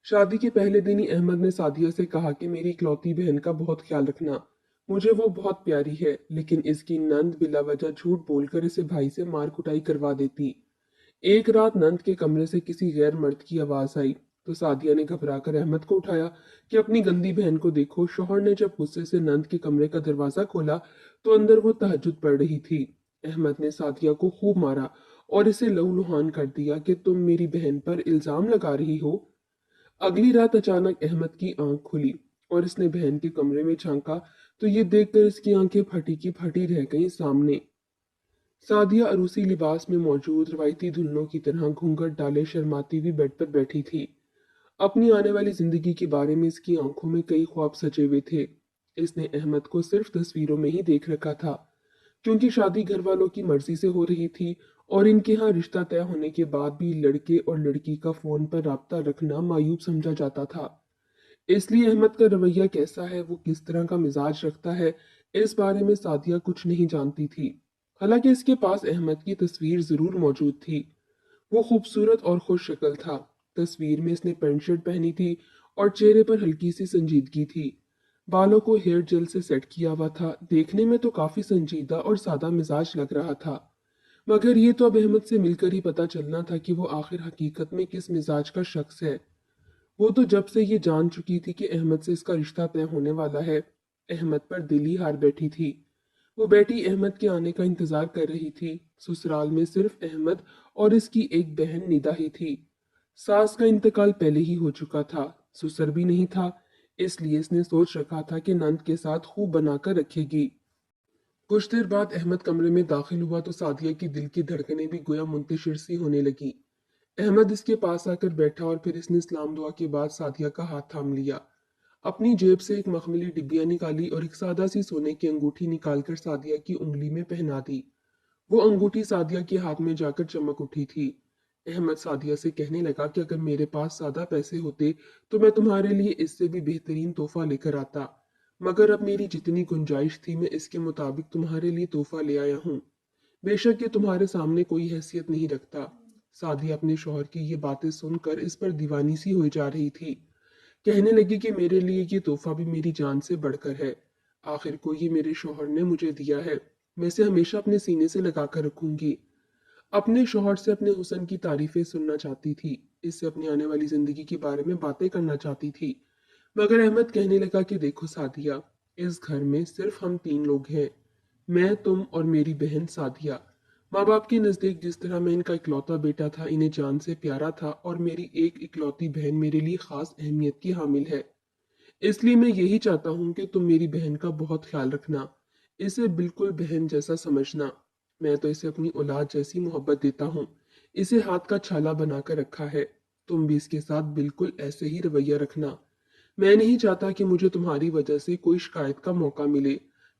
शादी के पहले दिन ही अहमद ने सादिया से कहा कि मेरी इकलौती बहन का बहुत ख्याल रखना। मुझे वो बहुत प्यारी है, लेकिन इसकी नंद बिला वजह झूठ बोलकर इसे भाई से मार कुटाई करवा देती। एक रात नंद के कमरे से किसी गैर मर्द की आवाज आई, तो सादिया ने घबराकर अहमद को उठाया कि अपनी गंदी बहन को देखो। शौहर ने जब गुस्से से नंद के कमरे का दरवाजा खोला तो अंदर वो तहज्जुद पढ़ रही थी। अहमद ने सादिया को खूब मारा और इसे लहूलुहान कर दिया कि तुम मेरी बहन पर इल्जाम लगा रही हो। अगली रात अचानक अहमद की आंख खुली और इसने बहन के कमरे में झांका, तो ये देखकर इसकी आंखें फटी की फटी रह गईं सामने। सादिया अरूसी लिबास में मौजूद रवायती दुल्हनों की तरह घूंघट डाले शर्माती हुई बेड पर बैठी थी। अपनी आने वाली जिंदगी के बारे में इसकी आंखों में कई ख्वाब सजे हुए थे। इसने अहमद को सिर्फ तस्वीरों में ही देख रखा था, क्योंकि शादी घर वालों की मर्जी से हो रही थी और इनके यहाँ रिश्ता तय होने के बाद भी लड़के और लड़की का फोन पर राब्ता रखना मायूब समझा जाता था। इसलिए अहमद का रवैया कैसा है, वो किस तरह का मिजाज रखता है, इस बारे में सादिया कुछ नहीं जानती थी। हालांकि इसके पास अहमद की तस्वीर जरूर मौजूद थी। वो खूबसूरत और खुश शक्ल था। तस्वीर में इसने पैंट शर्ट पहनी थी और चेहरे पर हल्की सी संजीदगी थी। बालों को हेयर जेल से सेट किया हुआ था। देखने में तो काफी संजीदा और सादा मिजाज लग रहा था, मगर ये तो अब अहमद से मिलकर ही पता चलना था कि वो आखिर हकीकत में किस मिजाज का शख्स है। वो तो जब से ये जान चुकी थी कि अहमद से इसका रिश्ता तय होने वाला है, अहमद पर दिल ही हार बैठी थी। वो बेटी अहमद के आने का इंतजार कर रही थी। ससुराल में सिर्फ अहमद और इसकी एक बहन निदा ही थी। सास का इंतकाल पहले ही हो चुका था, ससुर भी नहीं था। इसलिए इसने सोच रखा था कि नंद के साथ खूब बनाकर रखेगी। कुछ देर बाद अहमद कमरे में दाखिल हुआ तो सादिया की दिल की धड़कनें भी गोया मुंतशिर सी होने लगी। अहमद इसके पास आकर बैठा और फिर इसने इस्लाम दुआ के बाद सादिया का हाथ थाम लिया। अपनी जेब से एक मखमली डिब्बिया निकाली और एक सादा सी सोने की अंगूठी निकालकर सादिया की उंगली में पहना दी। वो अंगूठी सादिया के हाथ में जाकर चमक उठी थी। अहमद सादिया से कहने लगा कि अगर मेरे पास ज्यादा पैसे होते तो मैं तुम्हारे लिए इससे भी बेहतरीन तोहफा लेकर आता, मगर अब मेरी जितनी गुंजाइश थी मैं इसके मुताबिक तुम्हारे लिए तोहफा ले आया हूँ। बेशक ये तुम्हारे सामने कोई हैसियत नहीं रखता। सादिया अपने शौहर की ये बातें सुनकर इस पर दीवानी सी हो जा रही थी। कहने लगी कि मेरे लिए ये तोहफा भी मेरी जान से बढ़कर है। आखिर को ये मेरे शौहर ने मुझे दिया है, मैं इसे हमेशा अपने सीने से लगा कर रखूंगी। अपने शौहर से अपने हुस्न की तारीफें सुनना चाहती थी, इससे अपनी आने वाली जिंदगी के बारे में बातें करना चाहती थी। मगर अहमद कहने लगा कि देखो सादिया, इस घर में सिर्फ हम तीन लोग हैं, मैं, तुम और मेरी बहन सादिया। माँ बाप के नज़दीक जिस तरह मैं इनका इकलौता बेटा था, इन्हें जान से प्यारा था, और मेरी एक इकलौती बहन मेरे लिए खास अहमियत की हामिल है। इसलिए मैं यही चाहता हूँ कि तुम मेरी बहन का बहुत ख्याल रखना, इसे बिल्कुल बहन जैसा समझना। मैं तो इसे अपनी औलाद जैसी मोहब्बत देता हूँ, इसे हाथ का छाला बनाकर रखा है। तुम भी इसके साथ बिल्कुल ऐसे ही रवैया रखना। मैं नहीं चाहता कि मुझे तुम्हारी वजह से कोई शिकायत का मौका मिले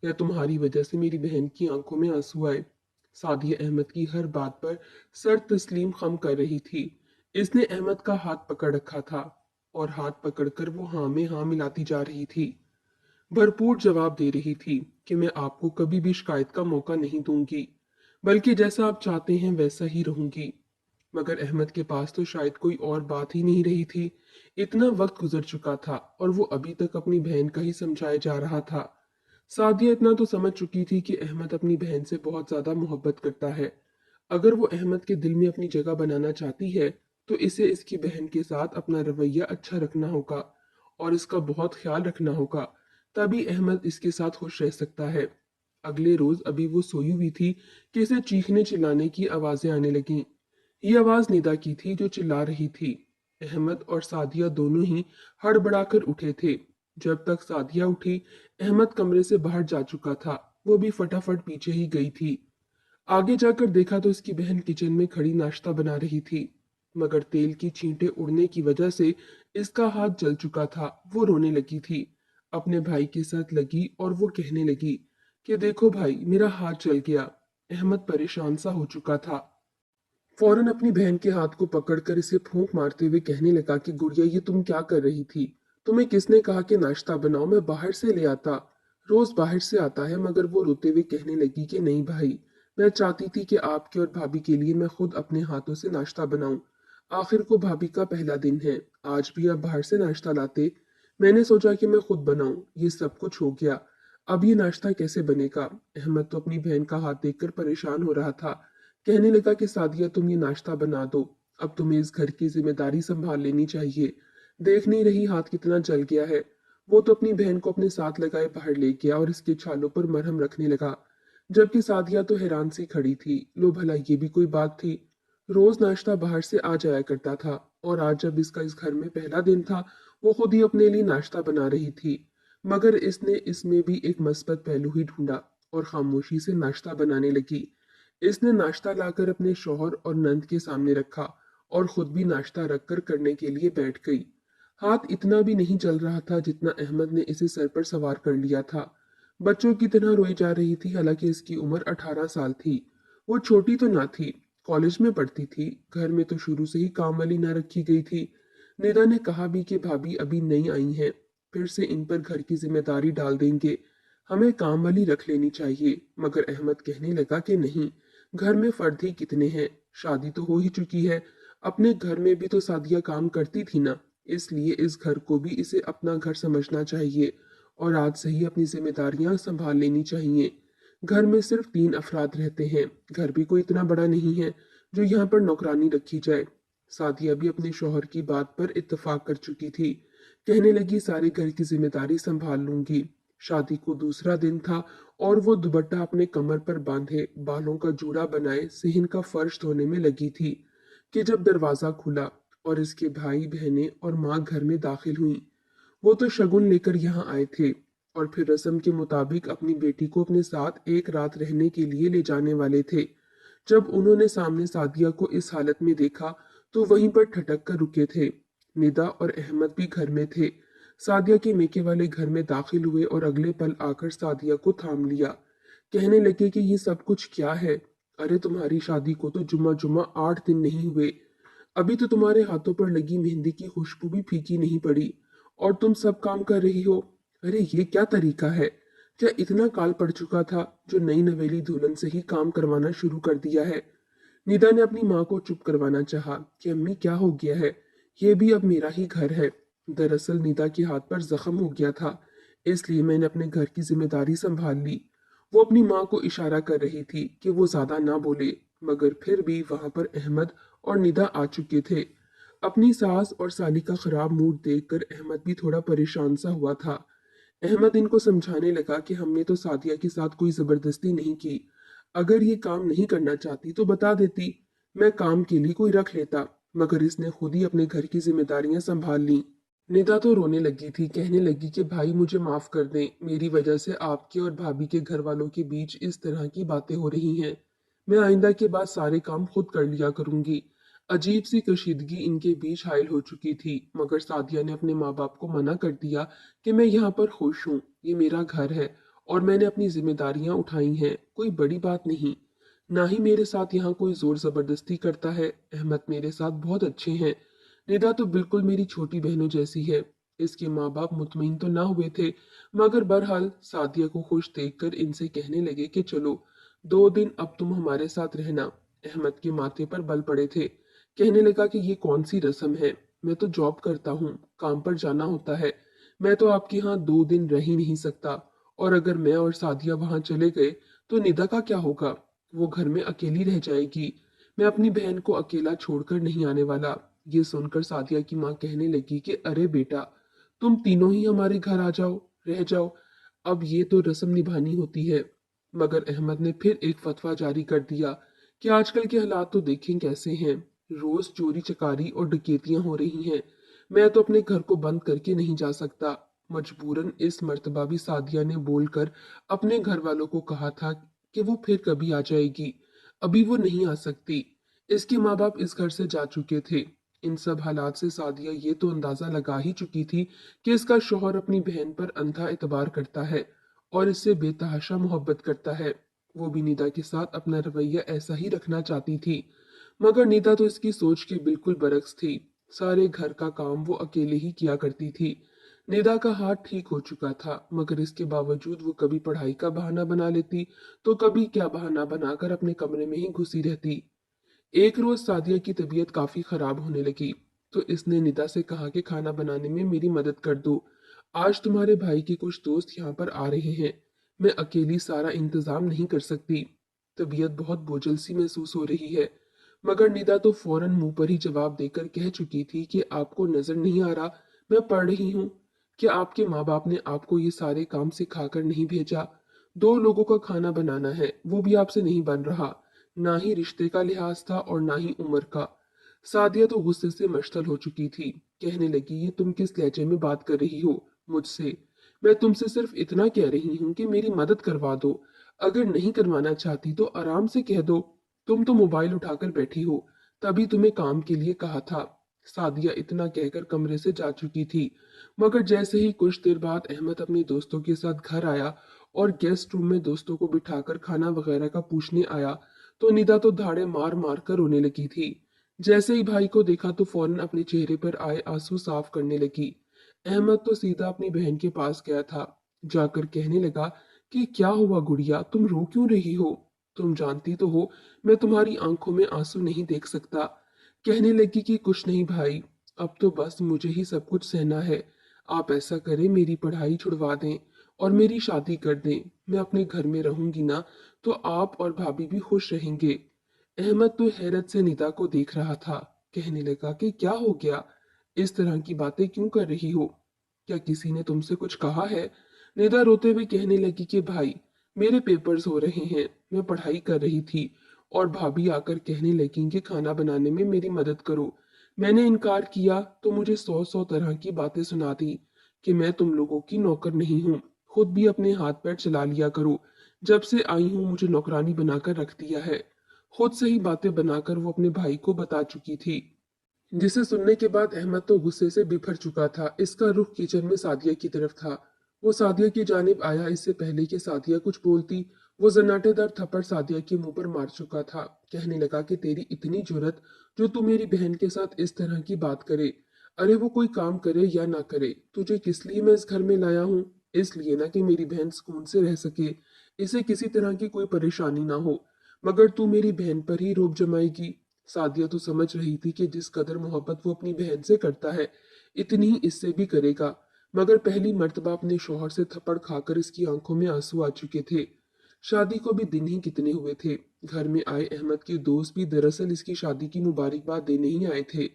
या तुम्हारी वजह से मेरी बहन की आंखों में आंसू आए। सादिया अहमद की हर बात पर सर तस्लीम खम कर रही थी। इसने अहमद का हाथ पकड़ रखा था और हाथ पकड़कर वो हाँ में हाँ मिलाती जा रही थी। भरपूर जवाब दे रही थी कि मैं आपको कभी भी शिकायत का मौका नहीं दूंगी, बल्कि जैसा आप चाहते हैं वैसा ही रहूंगी। मगर अहमद के पास तो शायद कोई और बात ही नहीं रही थी। इतना वक्त गुजर चुका था और वो अभी तक अपनी बहन का ही समझाया जा रहा था। सादिया इतना तो समझ चुकी थी कि अहमद अपनी बहन से बहुत ज्यादा मोहब्बत करता है। अगर वो अहमद के दिल में अपनी जगह बनाना चाहती है तो इसे इसकी बहन के साथ अपना रवैया अच्छा रखना होगा और इसका बहुत ख्याल रखना होगा, तभी अहमद इसके साथ खुश रह सकता है। अगले रोज अभी वो सोई हुई थी कि इसे चीखने चिल्लाने की आवाजें आने लगीं। ये आवाज निदा की थी जो चिल्ला रही थी। अहमद और सादिया दोनों ही हड़बड़ाकर उठे थे। जब तक सादिया उठी, अहमद कमरे से बाहर जा चुका था। वो भी फटाफट पीछे ही गई थी। आगे जाकर देखा तो इसकी बहन किचन में खड़ी नाश्ता बना रही थी, मगर तेल की छींटे उड़ने की वजह से इसका हाथ जल चुका था। वो रोने लगी थी, अपने भाई के साथ लगी और वो कहने लगी कि देखो भाई, मेरा हाथ जल गया। अहमद परेशान सा हो चुका था। फौरन अपनी बहन के हाथ को पकड़कर इसे फूंक मारते हुए कहने लगा कि गुड़िया, ये तुम क्या कर रही थी? तुम्हें किसने कहा कि नाश्ता बनाओ? मैं बाहर से ले आता, रोज बाहर से आता है। मगर वो रोते हुए कहने लगी कि नहीं भाई, मैं चाहती थी कि आपके और भाभी के लिए मैं खुद अपने हाथों से नाश्ता बनाऊं। आखिर को भाभी का पहला दिन है। आज भी आप बाहर से नाश्ता लाते। मैंने सोचा कि मैं खुद बनाऊं। ये सब कुछ हो गया। अब ये नाश्ता कैसे बनेगा? अहमद तो अपनी बहन का हाथ देखकर परेशान हो रहा था। कहने लगा कि सादिया, तुम ये नाश्ता बना दो। अब तुम्हें इस घर की जिम्मेदारी संभाल लेनी चाहिए। देख नहीं रही हाथ कितना जल गया है? वो तो अपनी बहन को अपने साथ लगाए बाहर ले गया और इसके छालों पर मरहम रखने लगा, जबकि सादिया तो हैरान सी खड़ी थी। लो भला, ये भी कोई बात थी? रोज नाश्ता बाहर से आ जाया करता था, और आज जब इसका इस घर में पहला दिन था, वो खुद ही अपने लिए नाश्ता बना रही थी। मगर इसने इसमें भी एक मस्बत पहलू ही ढूंढा और खामोशी से नाश्ता बनाने लगी। इसने नाश्ता लाकर अपने शौहर और नंद के सामने रखा और खुद भी नाश्ता रखकर करने के लिए बैठ गई। हाथ इतना भी नहीं चल रहा था जितना अहमद ने इसे सर पर सवार कर लिया था। बच्चों की तरह रोई जा रही थी, हालांकि इसकी उम्र 18 साल थी। वो छोटी तो ना थी, कॉलेज में पढ़ती थी। घर में तो शुरू से ही काम वाली ना रखी गई थी। निदा ने कहा भी कि भाभी अभी नई आई हैं, फिर से इन पर घर की जिम्मेदारी डाल देंगे, हमें काम वाली रख लेनी चाहिए। मगर अहमद कहने लगा कि नहीं, घर में फर्द ही कितने हैं, शादी तो हो ही चुकी है। अपने घर में भी तो सादिया काम करती थी ना, इसलिए इस घर को भी इसे अपना घर समझना चाहिए और आज से ही अपनी जिम्मेदारियां संभाल लेनी चाहिए। घर में सिर्फ 3 अफराद रहते हैं, घर भी कोई इतना बड़ा नहीं है जो यहाँ पर नौकरानी रखी जाए। सादिया भी अपने शौहर की बात पर इत्तेफाक कर चुकी थी। कहने लगी, सारे घर की जिम्मेदारी संभाल लूंगी। शादी को दूसरा दिन था और वो दुपट्टा अपने कमर पर बांधे, बालों का जूड़ा बनाए सिहन का फर्श धोने में लगी थी कि जब दरवाजा खुला और इसके भाई बहनें और माँ घर में दाखिल हुई। वो तो शगुन लेकर यहाँ आए थे और फिर रस्म के मुताबिक अपनी बेटी को अपने साथ एक रात रहने के लिए ले जाने वाले थे। जब उन्होंने सामने सादिया को इस हालत में देखा तो वहीं पर ठटक कर रुके थे। निदा और अहमद भी घर में थे। सादिया के मेके वाले घर में दाखिल हुए और अगले पल आकर सादिया को थाम लिया। कहने लगे कि ये सब कुछ क्या है? अरे, तुम्हारी शादी को तो जुम्मा जुम्मा 8 दिन नहीं हुए। अभी तो तुम्हारे हाथों पर लगी मेहंदी की खुशबू भी फीकी नहीं पड़ी और तुम सब काम कर रही हो। अरे, ये क्या तरीका है? क्या इतना काल पड़ चुका था जो नई नवेली दुल्हन से ही काम करवाना शुरू कर दिया है? निदा ने अपनी माँ को चुप करवाना चाहा कि अम्मी, क्या हो गया है? ये भी अब मेरा ही घर है। दरअसल निदा के हाथ पर जख्म हो गया था, इसलिए मैंने अपने घर की जिम्मेदारी संभाल ली। वो अपनी माँ को इशारा कर रही थी कि वो ज्यादा ना बोले, मगर फिर भी वहां पर अहमद और निदा आ चुके थे। अपनी सास और साली का खराब मूड देखकर अहमद भी थोड़ा परेशान सा हुआ था। अहमद इनको समझाने लगा कि हमने तो सादिया के साथ कोई जबरदस्ती नहीं की। अगर ये काम नहीं करना चाहती तो बता देती, मैं काम के लिए कोई रख लेता। मगर इसने खुद ही अपने घर की जिम्मेदारियां संभाल ली। निदा तो रोने लगी थी, कहने लगी कि भाई मुझे माफ कर दें, मेरी वजह से आपके और भाभी के घर वालों के बीच इस तरह की बातें हो रही हैं। मैं आइंदा के बाद सारे काम खुद कर लिया करूंगी। अजीब सी कशीदगी इनके बीच हायल हो चुकी थी, मगर सादिया ने अपने माँ बाप को मना कर दिया कि मैं यहाँ पर खुश हूँ, ये मेरा घर है और मैंने अपनी जिम्मेदारियां उठाई हैं, कोई बड़ी बात नहीं। ना ही मेरे साथ यहाँ कोई जोर जबरदस्ती करता है। अहमद मेरे साथ बहुत अच्छे हैं। निदा तो बिल्कुल मेरी छोटी बहनों जैसी है। इसके माँ बाप मुतमईन तो ना हुए थे, मगर बहरहाल सादिया को खुश देखकर इनसे कहने लगे कि चलो, 2 दिन अब तुम हमारे साथ रहना। अहमद के माथे पर बल पड़े थे। कहने लगा कि ये कौन सी रस्म है? मैं तो जॉब करता हूँ, काम पर जाना होता है। मैं तो आपके यहाँ 2 दिन रह ही नहीं सकता। और अगर मैं और सादिया वहां चले गए तो निदा का क्या होगा? वो घर में अकेली रह जाएगी। मैं अपनी बहन को अकेला छोड़कर नहीं आने वाला। ये सुनकर सादिया की माँ कहने लगी कि अरे बेटा, तुम तीनों ही हमारे घर आ जाओ, रह जाओ। अब ये तो रस्म निभानी होती है। मगर अहमद ने फिर एक फतवा जारी कर दिया कि आजकल के हालात तो देखें कैसे हैं। रोज चोरी चकारी और डकैतियां हो रही हैं। मैं तो अपने घर को बंद करके नहीं जा सकता। मजबूरन इस मर्तबा भी सादिया ने बोलकर अपने घर वालों को कहा था कि वो फिर कभी आ जाएगी, अभी वो नहीं आ सकती। इसके माँ बाप इस घर से जा चुके थे। इन सब हालात से सादिया ये तो अंदाजा लगा ही चुकी थी कि इसका शौहर अपनी बहन पर अंधा एतबार करता है और इससे बेतहाशा मोहब्बत करता है। वो भी निदा के साथ अपना रवैया ऐसा ही रखना चाहती थी, मगर निदा तो इसकी सोच के बिल्कुल बरक्स थी। सारे घर का काम वो अकेले ही किया करती थी। निदा का हाथ ठीक हो चुका था, मगर इसके बावजूद वो कभी पढ़ाई का बहाना बना लेती तो कभी क्या बहाना बनाकर अपने कमरे में ही घुसी रहती। एक रोज सादिया की तबीयत काफी खराब होने लगी, तो इसने निदा से कहा कि खाना बनाने में मेरी मदद कर दो। आज तुम्हारे भाई के कुछ दोस्त यहाँ पर आ रहे हैं, मैं अकेली सारा इंतजाम नहीं कर सकती। तबीयत बहुत बोझल सी महसूस हो रही है। मगर निदा तो फौरन मुंह पर ही जवाब देकर कह चुकी थी कि आपको नजर नहीं आ रहा मैं पढ़ रही हूँ। क्या आपके माँ बाप ने आपको ये सारे काम सिखाकर नहीं भेजा? दो लोगों का खाना बनाना है, वो भी आपसे नहीं बन रहा। ना ही रिश्ते का लिहाज था और ना ही उम्र का। सादिया तो गुस्से से मश्तल हो चुकी थी। कहने लगी, ये तुम किस लहजे में बात कर रही हो मुझसे? मैं तुमसे सिर्फ इतना कह रही हूँ कि मेरी मदद करवा दो। अगर नहीं करवाना चाहती तो आराम से कह दो। तुम तो मोबाइल उठाकर बैठी हो, तभी तुम्हें काम के लिए कहा था। सादिया इतना कहकर कमरे से जा चुकी थी। मगर जैसे ही कुछ देर बाद अहमद अपने दोस्तों के साथ घर आया और गेस्ट रूम में दोस्तों को बिठाकर खाना वगैरह का पूछने आया, तो निदा तो धाड़े मार मार कर रोने लगी थी। जैसे ही भाई को देखा तो फौरन अपने चेहरे पर आए आंसू साफ करने लगी। अहमद तो सीधा अपनी बहन के पास गया था। जाकर कहने लगा कि क्या हुआ गुड़िया, तुम रो क्यों रही हो? तुम जानती तो हो मैं तुम्हारी आंखों में आंसू नहीं देख सकता। कहने लगी कि कुछ नहीं भाई, अब तो बस मुझे ही सब कुछ सहना है। आप ऐसा करें, मेरी पढ़ाई छुड़वा दें और मेरी शादी कर दें। मैं अपने घर में रहूंगी ना, तो आप और भाभी भी खुश रहेंगे। अहमद तो हैरत से निदा को देख रहा था। कहने लगा कि क्या हो गया, इस तरह की बातें क्यों कर रही हो? क्या किसी ने तुमसे कुछ कहा है? निदा रोते हुए कहने लगी कि भाई, मेरे पेपर्स हो रहे हैं, मैं पढ़ाई कर रही थी और भाभी आकर कहने लगी कि खाना बनाने में मेरी मदद करो। मैंने इनकार किया तो मुझे सौ सौ तरह की बातें सुना दी कि मैं तुम लोगों की नौकर नहीं हूँ, खुद भी अपने हाथ पैर चला लिया करो। जब से आई हूँ मुझे नौकरानी बनाकर रख दिया है। खुद से ही बातें बनाकर वो अपने भाई को बता चुकी थी, जिसे सुनने के बाद अहमद तो गुस्से से बिफर चुका था। इसका रुख किचन में सादिया की तरफ था। वो सादिया की जानिब आया इससे पहले कि सादिया कुछ बोलती। वो जन्नाटेदार थप्पड़ सादिया के मुंह पर मार चुका था। कहने लगा कि तेरी इतनी जुर्रत जो तू मेरी बहन के साथ इस तरह की बात करे। अरे वो कोई काम करे या ना करे, तुझे किस लिए मैं इस घर में लाया हूँ? इसलिए ना कि मेरी बहन सुकून से रह सके, इसे किसी तरह की कोई परेशानी ना हो। मगर तू मेरी बहन पर ही रोब जमाएगी। सादिया तो समझ रही थी कि जिस कदर मोहब्बत वो अपनी बहन से करता है, इतनी ही इससे भी करेगा। मगर पहली मर्तबा अपने शौहर से थप्पड़ खाकर इसकी आंखों में आंसू आ चुके थे। शादी को भी दिन ही कितने हुए थे। घर में आए अहमद के दोस्त भी दरअसल इसकी शादी की मुबारकबाद देने ही आए थे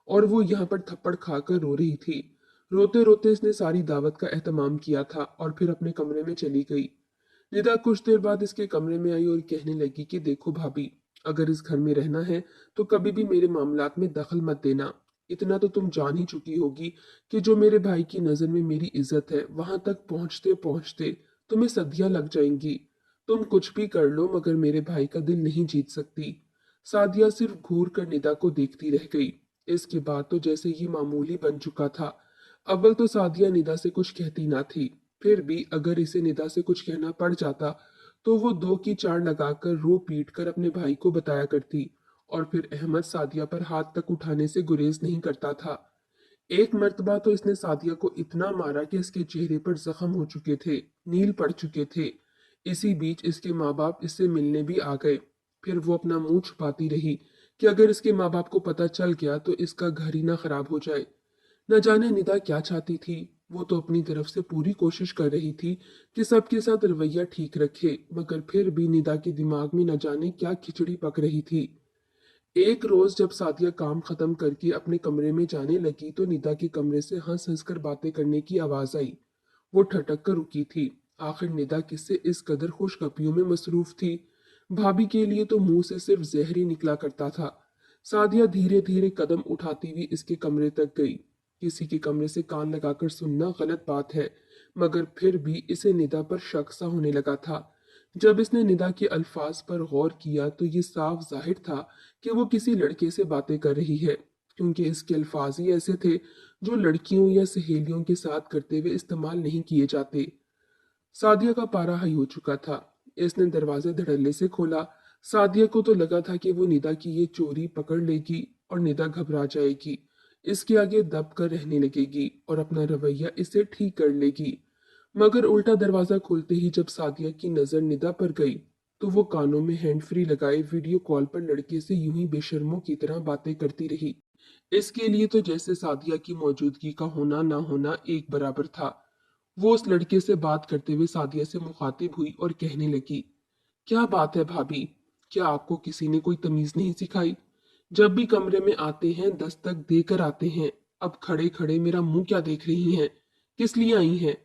और वो यहाँ पर थप्पड़ खाकर रो रही थी। रोते रोते इसने सारी दावत का एहतमाम किया था और फिर अपने कमरे में चली गई। निदा कुछ देर बाद इसके कमरे में आई और कहने लगी कि देखो भाभी, अगर इस घर में रहना है तो कभी भी मेरे मामलात में दखल मत देना। इतना तो तुम जान ही चुकी होगी कि जो मेरे भाई की नजर में मेरी इज्जत है, वहां तक पहुंचते पहुंचते तुम्हें सदियां लग जाएंगी। तुम कुछ भी कर लो मगर मेरे भाई का दिल नहीं जीत सकती। सादिया सिर्फ घूर कर निदा को देखती रह गई। इसके बाद तो जैसे ये मामूली बन चुका था। अव्वल तो सादिया निदा से कुछ कहती ना थी, फिर भी अगर इसे निदा से कुछ कहना पड़ जाता तो वो दो की चार लगाकर रो पीट कर अपने भाई को बताया करती। और फिर अहमद सादिया पर हाथ तक उठाने से गुरेज नहीं करता था। एक मर्तबा तो इसने सादिया को इतना मारा कि इसके चेहरे पर जख्म हो चुके थे, नील पड़ चुके थे। इसी बीच इसके माँ बाप इससे मिलने भी आ गए। फिर वो अपना मुंह छुपाती रही कि अगर इसके माँ बाप को पता चल गया तो इसका घर ही ना खराब हो जाए। न जाने निदा क्या चाहती थी। वो तो अपनी तरफ से पूरी कोशिश कर रही थी कि सबके साथ रवैया ठीक रखे, मगर फिर भी निदा के दिमाग में न जाने क्या खिचड़ी पक रही थी। एक रोज जब सादिया काम खत्म करके अपने कमरे में जाने लगी तो निदा के कमरे से हंस हंस कर बातें करने की आवाज आई। वो ठटक कर रुकी थी। आखिर निदा किससे इस कदर खुशगपियों में मसरूफ थी? भाभी के लिए तो मुंह से सिर्फ जहर ही निकला करता था। सादिया धीरे धीरे कदम उठाती हुई इसके कमरे तक गई। किसी के कमरे से कान लगाकर सुनना गलत बात है, मगर फिर भी इसे निदा पर शक सा होने लगा था। जब इसने निदा के अल्फाज पर गौर किया तो ये साफ जाहिर था कि वो किसी लड़के से बातें कर रही है, क्योंकि इसके अल्फाज ही ऐसे थे जो लड़कियों या सहेलियों के साथ करते हुए इस्तेमाल नहीं किए जाते। सादिया का पारा हाई हो चुका था। इसने दरवाजा धड़ल्ले से खोला। सादिया को तो लगा था कि वो निदा की ये चोरी पकड़ लेगी और निदा घबरा जाएगी, इसके आगे दब कर रहने लगेगी और अपना रवैया इससे ठीक कर लेगी। मगर उल्टा दरवाजा खोलते ही जब सादिया की नजर निदा पर गई तो वो कानों में हैंड फ्री लगाए वीडियो कॉल पर लड़के से यूं ही बेशर्मों की तरह बातें करती रही। इसके लिए तो जैसे सादिया की मौजूदगी का होना ना होना एक बराबर था। वो उस लड़के से बात करते हुए सादिया से मुखातिब हुई और कहने लगी, क्या बात है भाभी, क्या आपको किसी ने कोई तमीज नहीं सिखाई? जब भी कमरे में आते हैं दस्तक देकर आते हैं। अब खड़े खड़े मेरा मुंह क्या देख रही हैं? किस लिए आई हैं?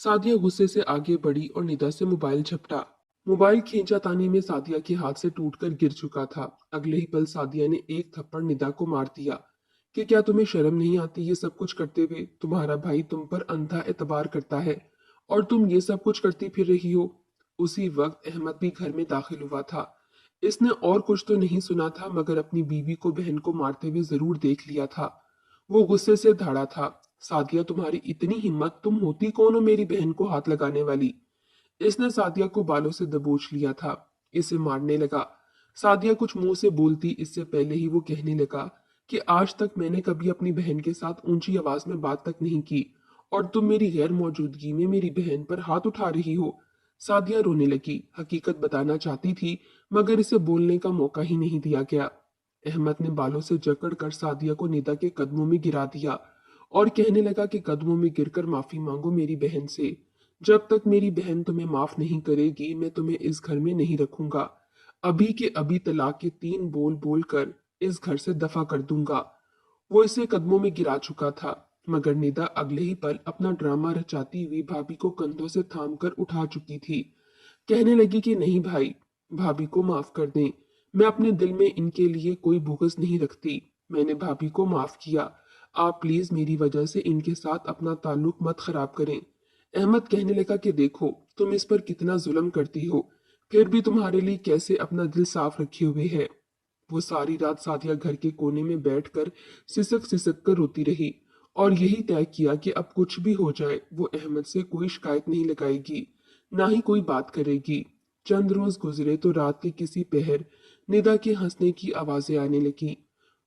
सादिया गुस्से से आगे बढ़ी और निदा से मोबाइल झपटा। मोबाइल खींचातानी में सादिया के हाथ से टूटकर गिर चुका था। अगले ही पल सादिया ने एक थप्पड़ निदा को मार दिया कि क्या तुम्हें शर्म नहीं आती ये सब कुछ करते हुए? तुम्हारा भाई तुम पर अंधा एतबार करता है और तुम ये सब कुछ करती फिर रही हो। उसी वक्त अहमद भी घर में दाखिल हुआ था। इसने और कुछ तो नहीं सुना था मगर अपनी बीवी को बहन को मारते हुए जरूर देख लिया था। वो गुस्से से धाड़ा था, सादिया तुम्हारी इतनी हिम्मत, तुम होती कौन हो मेरी बहन को हाथ लगाने वाली? इसने सादिया को बालों से दबोच लिया था, इसे मारने लगा। सादिया कुछ मुंह से बोलती इससे पहले ही वो कहने लगा कि आज तक मैंने कभी अपनी बहन के साथ ऊंची आवाज में बात तक नहीं की और तुम मेरी गैर मौजूदगी में मेरी बहन पर हाथ उठा रही हो। सादिया रोने लगी, हकीकत बताना चाहती थी मगर इसे बोलने का मौका ही नहीं दिया गया। अहमद ने बालों से जकड़कर सादिया को निदा के कदमों में गिरा दिया और कहने लगा कि कदमों में गिरकर माफी मांगो मेरी बहन से। जब तक मेरी बहन तुम्हें माफ नहीं करेगी मैं तुम्हें इस घर में नहीं रखूंगा। अभी के अभी तलाक के 3 बोल बोल कर इस घर से दफा कर दूंगा। वो इसे कदमों में गिरा चुका था मगर निदा अगले ही पल अपना ड्रामा रचाती हुई भाभी को कंधों से थाम कर उठा चुकी थी। कहने लगी कि नहीं भाई, भाभी को माफ कर दें। मैं अपने दिल में इनके लिए कोई बुग़्ज़ नहीं रखती। मैंने भाभी को माफ किया। आप प्लीज मेरी वजह से इनके साथ अपना ताल्लुक मत खराब करें। अहमद कहने लगा कि देखो तुम इस पर कितना जुल्म करती हो, फिर भी तुम्हारे लिए कैसे अपना दिल साफ रखे हुए है। वो सारी रात सादिया घर के कोने में बैठकर सिसक सिसक कर रोती रही और यही तय किया कि अब कुछ भी हो जाए वो अहमद से कोई शिकायत नहीं लगाएगी, ना ही कोई बात करेगी। चंद रोज गुजरे तो रात के किसी पहर निदा के हंसने की आवाजें आने लगी।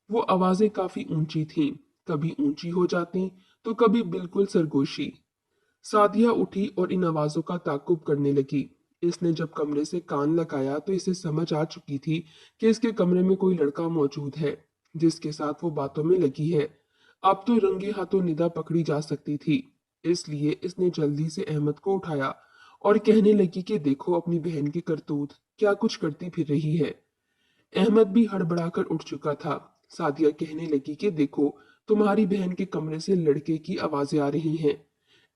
वो आवाजें काफी ऊंची थीं, कभी ऊंची हो जाती तो कभी बिल्कुल सरगोशी। सादिया उठी और इन आवाजों का ताकुब करने लगी। इसने जब कमरे से कान लगाया तो इसे समझ आ चुकी थी कि इसके कमरे में कोई लड़का मौजूद है जिसके साथ वो बातों में लगी है। अब तो रंगे हाथों निदा पकड़ी जा सकती थी, इसलिए इसने जल्दी से अहमद को उठाया और कहने लगी कि देखो अपनी बहन की करतूत, क्या कुछ करती फिर रही है। अहमद भी हड़बड़ाकर उठ चुका था। सादिया कहने लगी कि देखो तुम्हारी बहन के कमरे से लड़के की आवाजें आ रही हैं।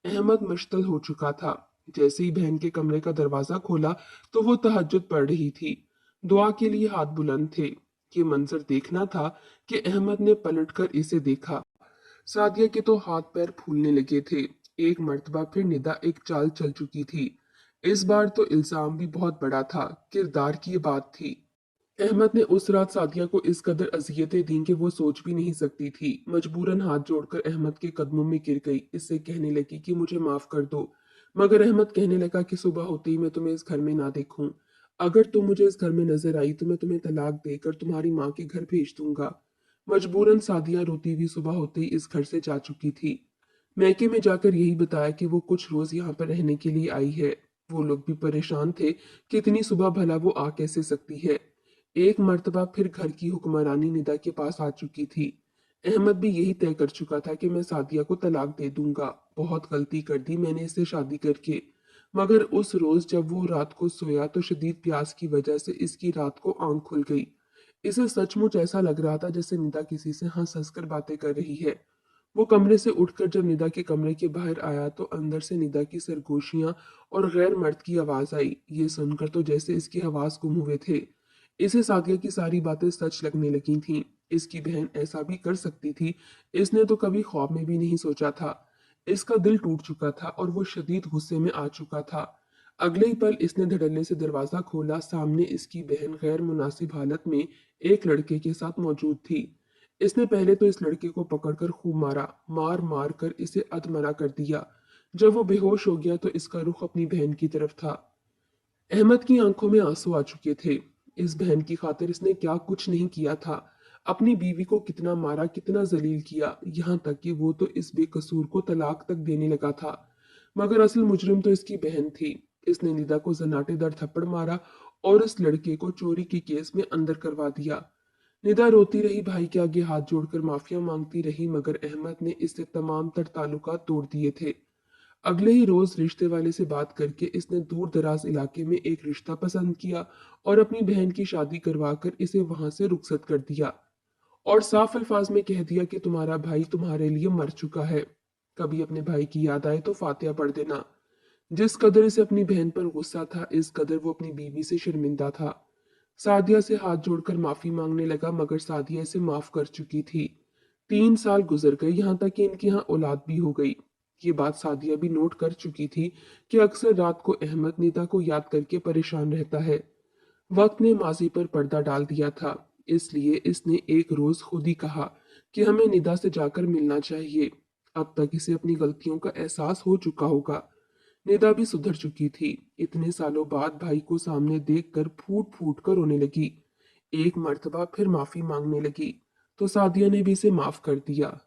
अहमद मुश्तल हो चुका था। जैसे ही बहन के कमरे का दरवाजा खोला तो वो तहज्जुद पढ़ रही थी, दुआ के लिए हाथ बुलंद थे। ये मंजर देखना था कि अहमद ने पलटकर इसे देखा। सादिया के तो हाथ पैर फूलने लगे थे। एक मर्तबा फिर निदा एक चाल चल चुकी थी। इस बार तो इल्जाम भी बहुत बड़ा था, किरदार की ये बात थी। अहमद ने उस रात सादिया को इस कदर अजियतें दी कि वो सोच भी नहीं सकती थी। मजबूरन हाथ जोड़कर अहमद के कदमों में गिर गई, इससे कहने लगी कि मुझे माफ कर दो। मगर अहमद कहने लगा कि सुबह होते ही मैं तुम्हें इस घर में ना देखूं। अगर तुम मुझे इस घर में नजर आई तो मैं तुम्हें तलाक देकर तुम्हारी माँ के घर भेज दूंगा। मजबूरन सादिया रोती हुई सुबह होते ही इस घर से जा चुकी थी। मैके में जाकर यही बताया कि वो कुछ रोज यहाँ पर रहने के लिए आई है। वो लोग भी परेशान थे कि इतनी सुबह भला वो आ कैसे सकती है। एक मर्तबा फिर घर की हुक्मरानी निदा के पास आ चुकी थी। अहमद भी यही तय कर चुका था कि मैं सादिया को तलाक दे दूंगा। बहुत गलती कर दी मैंने इससे शादी करके। मगर उस रोज जब वो रात को सोया तो शदीद प्यास की वजह से इसकी रात को आंख खुल गई। इसे सचमुच ऐसा लग रहा था जैसे निदा किसी से हंस हंस कर बातें कर रही है। वो कमरे से उठकर जब निदा के कमरे के बाहर आया तो अंदर से निदा की सरगोशियां और गैर मर्द की आवाज आई। ये सुनकर तो जैसे इसकी आवाज गुम हुए थे। इसे सादिया की सारी बातें सच लगने लगी थीं। इसकी बहन ऐसा भी कर सकती थी, इसने तो कभी ख्वाब में भी नहीं सोचा था। इसका दिल टूट चुका था और वो शदीद गुस्से में आ चुका था। अगले ही पल इसने धड़ल्ले से दरवाजा खोला, सामने इसकी बहन गैर मुनासिब हालत में एक लड़के के साथ मौजूद थी। इसने पहले तो इस लड़के को पकड़कर खूब मारा, मार मार कर इसे अधमरा कर दिया। जब वो बेहोश हो गया तो इसका रुख अपनी बहन की तरफ था। अहमद की आंखों में आंसू आ चुके थे। इस बहन की खातिर इसने क्या कुछ नहीं किया था। अपनी बीवी को कितना मारा, कितना जलील किया, यहाँ तक कि वो तो इस बेकसूर को तलाक तक देने लगा था। मगर असल मुजरिम तो इसकी बहन थी। इसने निदा को जनाटेदार थप्पड़ मारा और उस लड़के को चोरी के केस में अंदर करवा दिया। निदा रोती रही, भाई के आगे हाथ जोड़कर माफिया मांगती रही, मगर अहमद ने इससे तमाम तर ताल्लुकात तोड़ दिए थे। अगले ही रोज रिश्ते वाले से बात करके इसने दूर दराज इलाके में एक रिश्ता पसंद किया और अपनी बहन की शादी करवाकर इसे वहां से रुखसत कर दिया और साफ अल्फाज में कह दिया कि तुम्हारा भाई तुम्हारे लिए मर चुका है। कभी अपने भाई की याद आए तो फातिहा पढ़ देना। जिस कदर इसे अपनी बहन पर गुस्सा था, इस कदर वो अपनी बीवी से शर्मिंदा था। सादिया से हाथ जोड़कर माफी मांगने लगा, मगर सादिया इसे माफ कर चुकी थी। 3 साल गुजर गए, यहाँ तक कि इनके यहाँ औलाद भी हो गई। ये बात सादिया भी नोट कर चुकी थी कि अक्सर रात को अहमद निदा को याद करके परेशान रहता है। वक्त ने माजी पर पर्दा डाल दिया था, इसलिए इसने एक रोज खुद ही कहा कि हमें निदा से जाकर मिलना चाहिए। अब तक इसे अपनी गलतियों का एहसास हो चुका होगा। निदा भी सुधर चुकी थी। इतने सालों बाद भाई को सामने देखकर फूट फूट कर रोने लगी। एक मर्तबा फिर माफी मांगने लगी तो सादिया ने भी इसे माफ कर दिया।